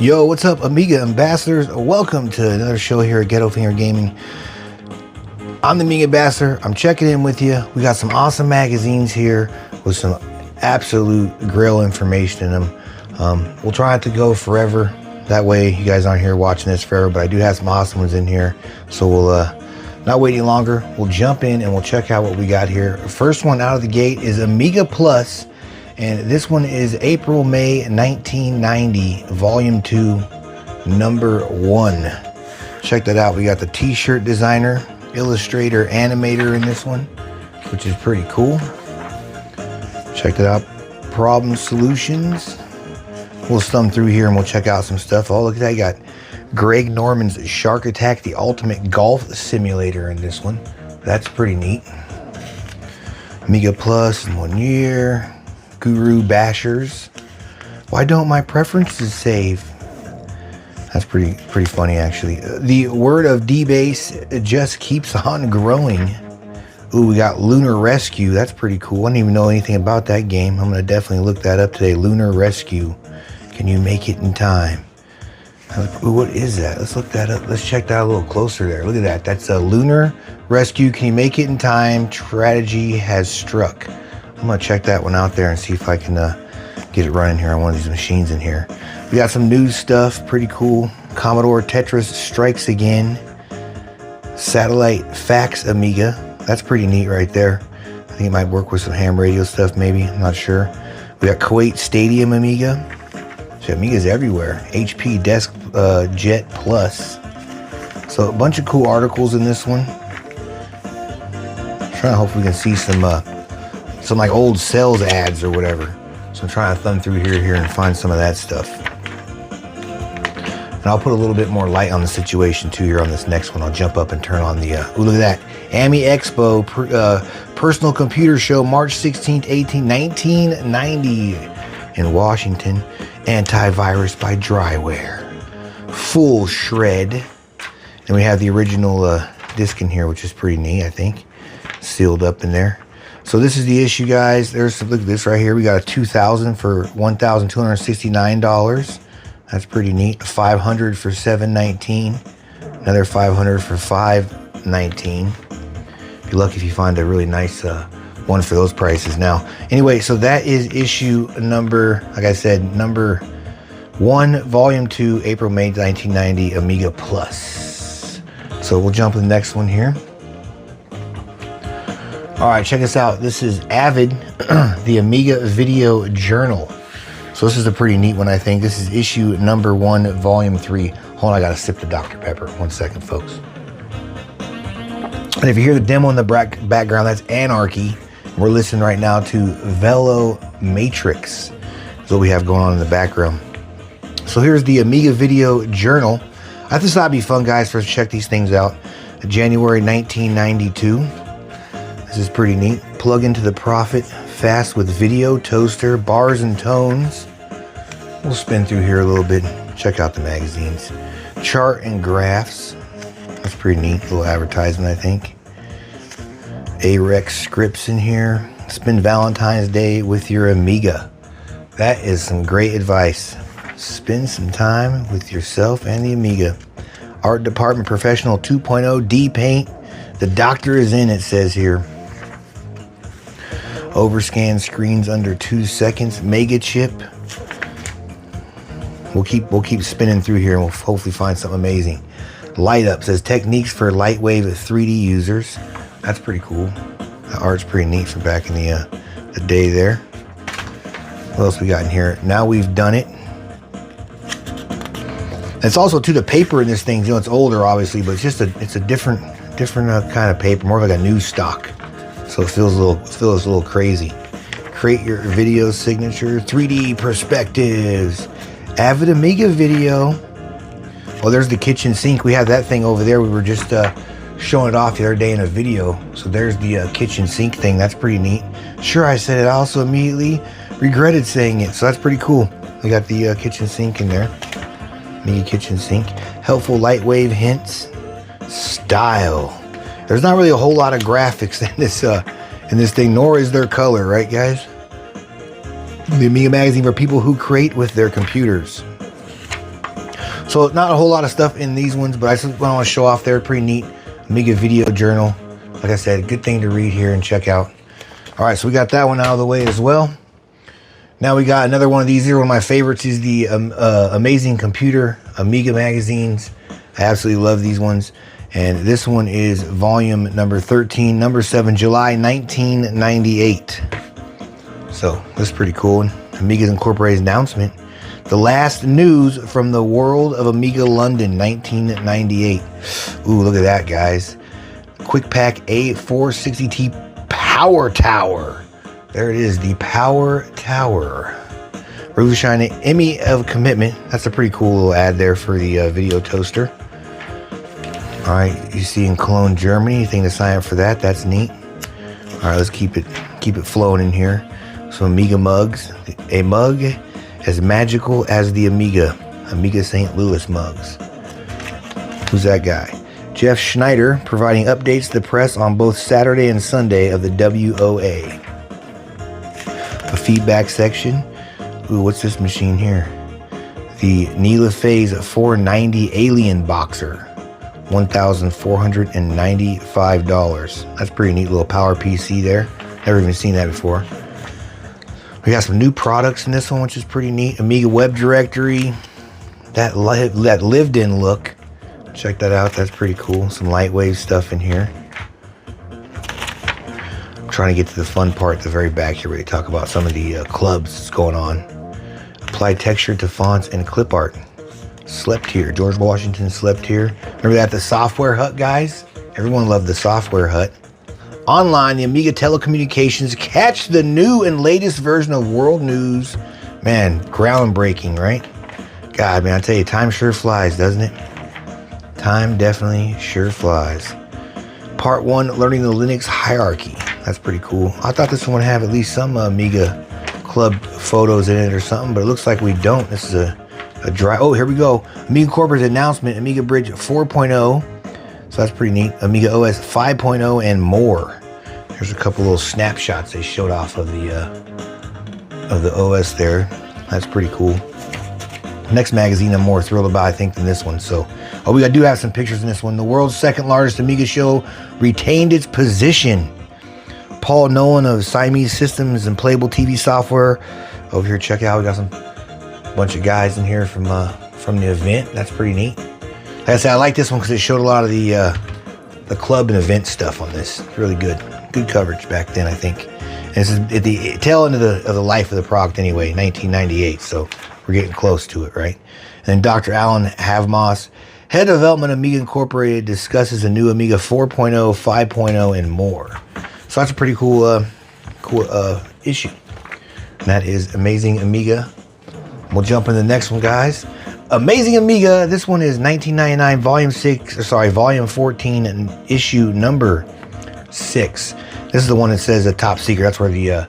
Yo, what's up, Amiga ambassadors? Welcome to another show here at Ghetto Finger Gaming. I'm the Amiga ambassador. I'm checking in with you. We got some awesome magazines here with some absolute grill information in them. We'll try not to go forever. That way you guys aren't here watching this forever, but I do have some awesome ones in here. So we'll not wait any longer. We'll jump in and we'll check out what we got here. First one out of the gate is Amiga Plus. And this one is April, May 1990, Volume 2, Number 1. Check that out. We got the t-shirt designer, illustrator, animator in this one, which is pretty cool. Check that out. Problem Solutions. We'll thumb through here and we'll check out some stuff. Oh, look at that. You got Greg Norman's Shark Attack, the ultimate golf simulator in this one. That's pretty neat. Amiga Plus in 1 year. Guru Bashers. Why don't my preferences save? That's pretty funny, actually. The word of D-Base just keeps on growing. Ooh, we got Lunar Rescue. That's pretty cool. I didn't even know anything about that game. I'm gonna definitely look that up today. Lunar Rescue. Can you make it in time? Ooh, what is that? Let's look that up. Let's check that a little closer there. Look at that. That's a Lunar Rescue. Can you make it in time? Strategy has struck. I'm gonna check that one out there and see if I can get it running here on one of these machines in here. We got some new stuff, pretty cool. Commodore Tetris Strikes Again. Satellite Fax Amiga. That's pretty neat right there. I think it might work with some ham radio stuff maybe, I'm not sure. We got Kuwait Stadium Amiga. So Amiga's everywhere. HP Desk Jet Plus. So a bunch of cool articles in this one. Trying to hope we can see some like old sales ads or whatever. So I'm trying to thumb through here and find some of that stuff. And I'll put a little bit more light on the situation too here on this next one. I'll jump up and turn on the, ooh, look at that. AMI Expo, Personal Computer Show, March 16th, 1990 in Washington. Antivirus by Dryware. Full shred. And we have the original disc in here, which is pretty neat, I think. Sealed up in there. So this is the issue, guys. There's, look at this right here. We got a 2000 for $1,269. That's pretty neat. 500 for $719. Another 500 for $519. Be lucky if you find a really nice one for those prices. Now, anyway, so that is issue number, like I said, number 1, volume 2, April, May 1990, Amiga Plus. So we'll jump to the next one here. All right, check this out. This is Avid, the Amiga Video Journal. So this is a pretty neat one, I think. This is issue number 1, volume 3. Hold on, I gotta sip the Dr. Pepper. 1 second, folks. And if you hear the demo in the background, that's Anarchy. We're listening right now to Velo Matrix. That's what we have going on in the background. So here's the Amiga Video Journal. I just thought it'd be fun, guys, for us to check these things out. January 1992. This is pretty neat. Plug into the Prophet, fast with video, toaster, bars and tones. We'll spin through here a little bit. Check out the magazines. Chart and graphs. That's pretty neat. Little advertisement, I think. AREX scripts in here. Spend Valentine's Day with your Amiga. That is some great advice. Spend some time with yourself and the Amiga. Art Department Professional 2.0 D-Paint. The doctor is in, it says here. Overscan screens under 2 seconds. Mega chip. We'll keep spinning through here and we'll hopefully find something amazing. Light Up says techniques for lightwave 3D users. That's pretty cool. The art's pretty neat from back in the day there. What else we got in here? Now We've Done It. It's also too the paper in this thing. You know, it's older obviously, but it's a different kind of paper, more like a new stock. So it feels a little crazy. Create your video signature. 3D perspectives. Avid Amiga Video. Well, there's the kitchen sink. We have that thing over there. We were just showing it off the other day in a video. So there's the kitchen sink thing. That's pretty neat. Sure, I said it. I also immediately regretted saying it. So that's pretty cool. We got the kitchen sink in there. Amiga kitchen sink. Helpful lightwave hints. Style. There's not really a whole lot of graphics in this thing, nor is there color, right, guys? The Amiga magazine for people who create with their computers. So not a whole lot of stuff in these ones, but I just want to show off. They're pretty neat. Amiga Video Journal. Like I said, good thing to read here and check out. All right, so we got that one out of the way as well. Now we got another one of these here. One of my favorites is the Amazing Computer Amiga magazines. I absolutely love these ones. And this one is volume number 13, number 7, July 1998. So that's pretty cool. Amiga's Incorporated announcement. The last news from the world of Amiga London, 1998. Ooh, look at that, guys. Quick Pack A460T Power Tower. There it is, the Power Tower. Revolutionary Emmy of Commitment. That's a pretty cool little ad there for the video toaster. All right, you see in Cologne, Germany. Anything to sign up for that? That's neat. All right, let's keep it flowing in here. Some Amiga mugs. A mug as magical as the Amiga St. Louis mugs. Who's that guy? Jeff Schneider providing updates to the press on both Saturday and Sunday of the WOA. A feedback section. Ooh, what's this machine here? The Neela Phase 490 Alien Boxer. $1,495. That's a pretty neat little power PC there. Never even seen that before. We got some new products in this one, which is pretty neat. Amiga Web Directory. That lived-in look. Check that out. That's pretty cool. Some lightweight stuff in here. I'm trying to get to the fun part at the very back here where they talk about some of the clubs that's going on. Apply texture to fonts and clip art. Slept Here. George Washington slept here. Remember that, the Software Hut, guys? Everyone loved the Software Hut. Online, the Amiga Telecommunications. Catch the new and latest version of World News. Man, groundbreaking, right? God, man, I tell you, time sure flies, doesn't it? Time definitely sure flies. Part 1, Learning the Linux Hierarchy. That's pretty cool. I thought this one would have at least some Amiga Club photos in it or something, but it looks like we don't. This is a dry... Oh, here we go. Amiga Corporate's announcement, Amiga Bridge 4.0. So that's pretty neat. Amiga OS 5.0 and more. There's a couple little snapshots they showed off of the OS there. That's pretty cool. Next magazine I'm more thrilled about, I think, than this one. So, oh, we do have some pictures in this one. The world's second largest Amiga show retained its position. Paul Nolan of Siamese Systems and Playable TV Software. Over here, check it out. We got some bunch of guys in here from the event. That's pretty neat. Like I said, I like this one because it showed a lot of the club and event stuff on this. Really good coverage back then, I think. And this is at the tail end of the life of the product anyway, 1998. So we're getting close to it, right? And then Dr. Alan Havmas, head of development Amiga Incorporated, discusses a new Amiga 4.0, 5.0, and more. So that's a pretty cool issue. And that is Amazing Amiga. We'll jump in the next one, guys. Amazing Amiga. This one is 1999, volume 14, and issue number 6. This is the one that says a top secret. That's where the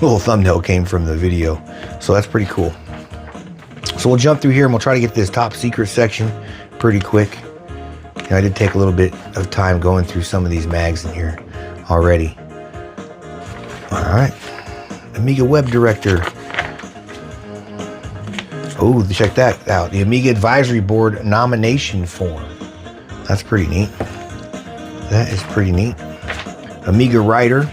little thumbnail came from the video. So that's pretty cool. So we'll jump through here and we'll try to get this top secret section pretty quick. You know, I did take a little bit of time going through some of these mags in here already. All right. Amiga Web Director. Oh, check that out. The Amiga Advisory Board nomination form. That's pretty neat. That is pretty neat. Amiga Writer.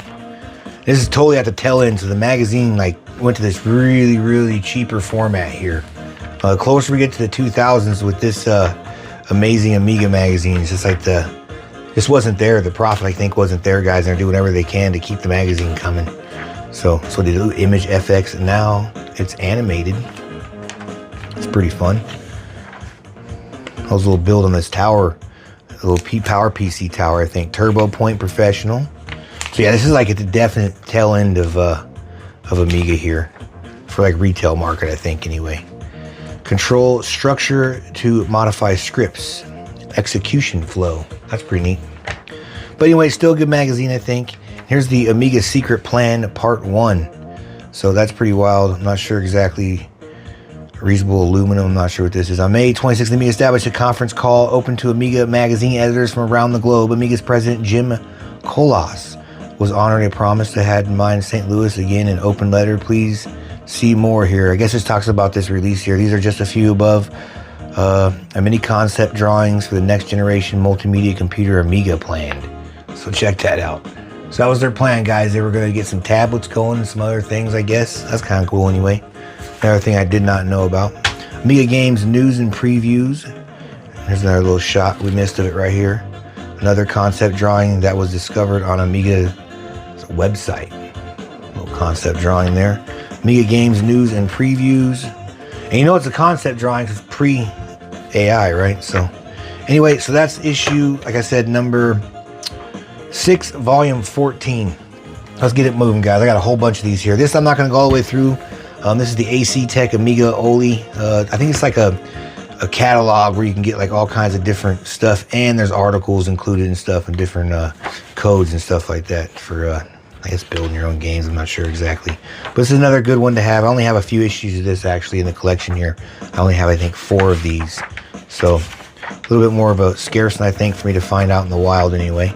This is totally at the tail end, so the magazine went to this really, really cheaper format here. The closer we get to the 2000s with this Amazing Amiga magazine, it's just like this wasn't there. The profit, I think, wasn't there, guys. And they're doing whatever they can to keep the magazine coming. So they do Image FX, and now it's animated. It's pretty fun. I was a little build on this tower, a little Power PC tower, I think. Turbo Point Professional. So yeah, this is like at the definite tail end of Amiga here, for like retail market, I think, anyway. Control structure to modify scripts. Execution flow. That's pretty neat. But anyway, still a good magazine, I think. Here's the Amiga Secret Plan Part 1. So that's pretty wild. I'm not sure exactly. Reasonable aluminum, I'm not sure what this is. On May 26th, Amiga established a conference call open to Amiga magazine editors from around the globe. Amiga's president, Jim Colas, was honoring a promise they had in mind. St. Louis, again, an open letter. Please see more here. I guess this talks about this release here. These are just a few above Many concept drawings for the next generation multimedia computer Amiga planned. So check that out. So that was their plan, guys. They were going to get some tablets going and some other things, I guess. That's kind of cool anyway. Another thing I did not know about. Amiga Games news and previews. Here's another little shot we missed of it right here. Another concept drawing that was discovered on Amiga's website. A little concept drawing there. Amiga Games news and previews. And you know it's a concept drawing because it's pre-AI, right? So anyway, so that's issue, like I said, number 6, volume 14. Let's get it moving, guys. I got a whole bunch of these here. This I'm not going to go all the way through. This is the AC Tech Amiga Oli. I think it's like a catalog where you can get like all kinds of different stuff, and there's articles included and stuff, and different codes and stuff like that for I guess building your own games. I'm not sure exactly, but this is another good one to have. I only have a few issues of this actually in the collection here. I only have, I think, 4 of these, so a little bit more of a scarce one, I think, for me to find out in the wild anyway.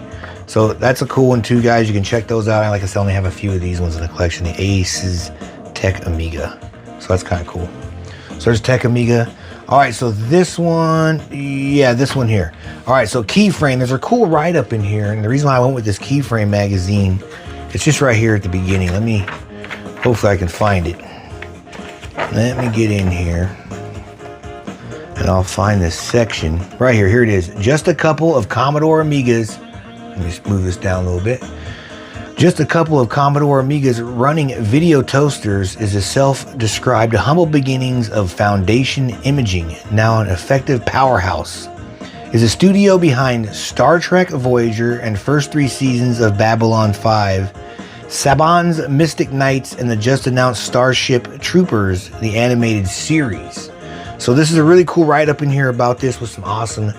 So that's a cool one too, guys. You can check those out. Like I said, I only have a few of these ones in the collection. The Aces Tech Amiga. So that's kind of cool. So there's Tech Amiga. All right, so this one, yeah, this one here. All right, so Keyframe. There's a cool write-up in here, and the reason why I went with this Keyframe magazine, it's just right here at the beginning. Hopefully I can find it. Let me get in here, and I'll find this section right here. Here it is. Just a couple of Commodore Amigas. Let me just move this down a little bit. Just a couple of Commodore Amigas running video toasters is a self-described humble beginnings of Foundation Imaging, now an effective powerhouse. Is a studio behind Star Trek Voyager and first 3 seasons of Babylon 5, Saban's Mystic Knights, and the just-announced Starship Troopers, the animated series. So this is a really cool write-up in here about this with some awesome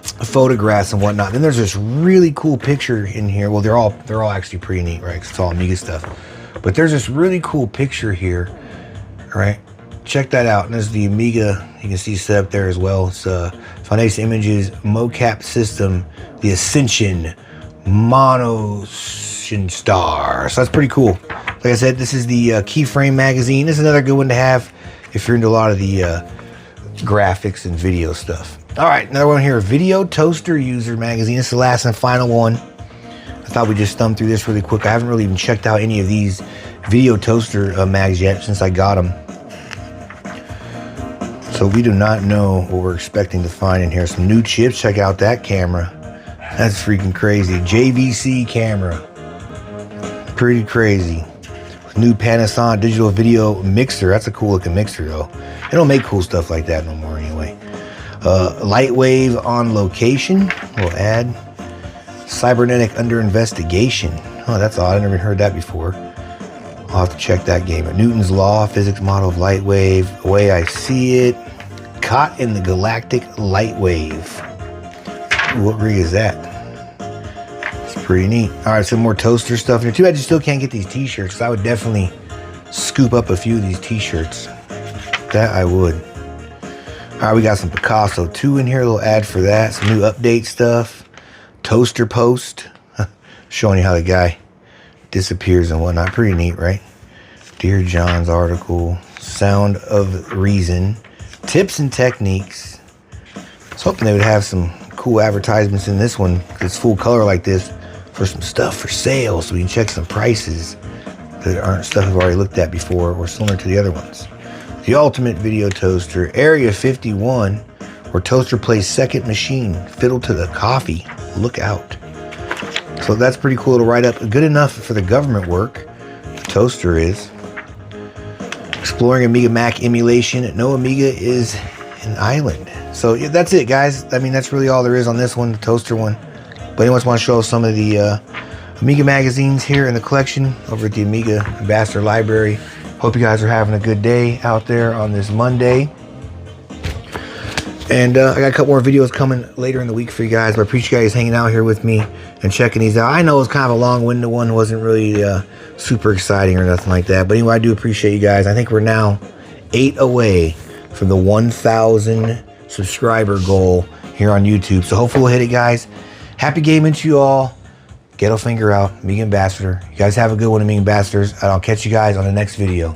photographs and whatnot. Then there's this really cool picture in here. Well, they're all actually pretty neat, right? 'Cause it's all Amiga stuff. But there's this really cool picture here, right? Check that out. And there's the Amiga. You can see set up there as well. It's Foundation Images mocap system, the Ascension Monoshin Star. So that's pretty cool. Like I said, this is the Keyframe magazine. This is another good one to have if you're into a lot of the graphics and video stuff. All right, another one here, Video Toaster User Magazine. This is the last and final one. I thought we'd just thumb through this really quick. I haven't really even checked out any of these video toaster mags yet since I got them. So we do not know what we're expecting to find in here. Some new chips. Check out that camera. That's freaking crazy. JVC camera. Pretty crazy. New Panasonic digital video mixer. That's a cool looking mixer though. They don't make cool stuff like that no more anyway. Lightwave on location. We'll add. Cybernetic under investigation. Oh, that's odd. I never heard that before. I'll have to check that game. Newton's Law, physics model of light wave. The way I see it. Caught in the galactic light wave. Ooh, what rig is that? It's pretty neat. All right, some more toaster stuff here. Too bad you still can't get these t-shirts. I would definitely scoop up a few of these t-shirts. That I would. All right, we got some Picasso 2 in here. A little ad for that. Some new update stuff. Toaster post. Showing you how the guy disappears and whatnot. Pretty neat, right? Dear John's article. Sound of Reason. Tips and techniques. I was hoping they would have some cool advertisements in this one. It's full color like this for some stuff for sale. So we can check some prices that aren't stuff we've already looked at before or similar to the other ones. The ultimate video toaster, Area 51, where toaster plays second machine, fiddle to the coffee, look out. So that's pretty cool to write up. Good enough for the government work, the toaster is. Exploring Amiga Mac emulation, no Amiga is an island. So yeah, that's it, guys. I mean, that's really all there is on this one, the toaster one. But anyone want to show some of the Amiga magazines here in the collection over at the Amiga Ambassador Library. Hope you guys are having a good day out there on this Monday. And I got a couple more videos coming later in the week for you guys. But I appreciate you guys hanging out here with me and checking these out. I know it's kind of a long-winded one. It wasn't really super exciting or nothing like that. But anyway, I do appreciate you guys. I think we're now 8 away from the 1,000 subscriber goal here on YouTube. So hopefully we'll hit it, guys. Happy gaming to you all. Ghetto Finger out, Amiga Ambassador. You guys have a good one, Amiga Ambassadors, and I'll catch you guys on the next video.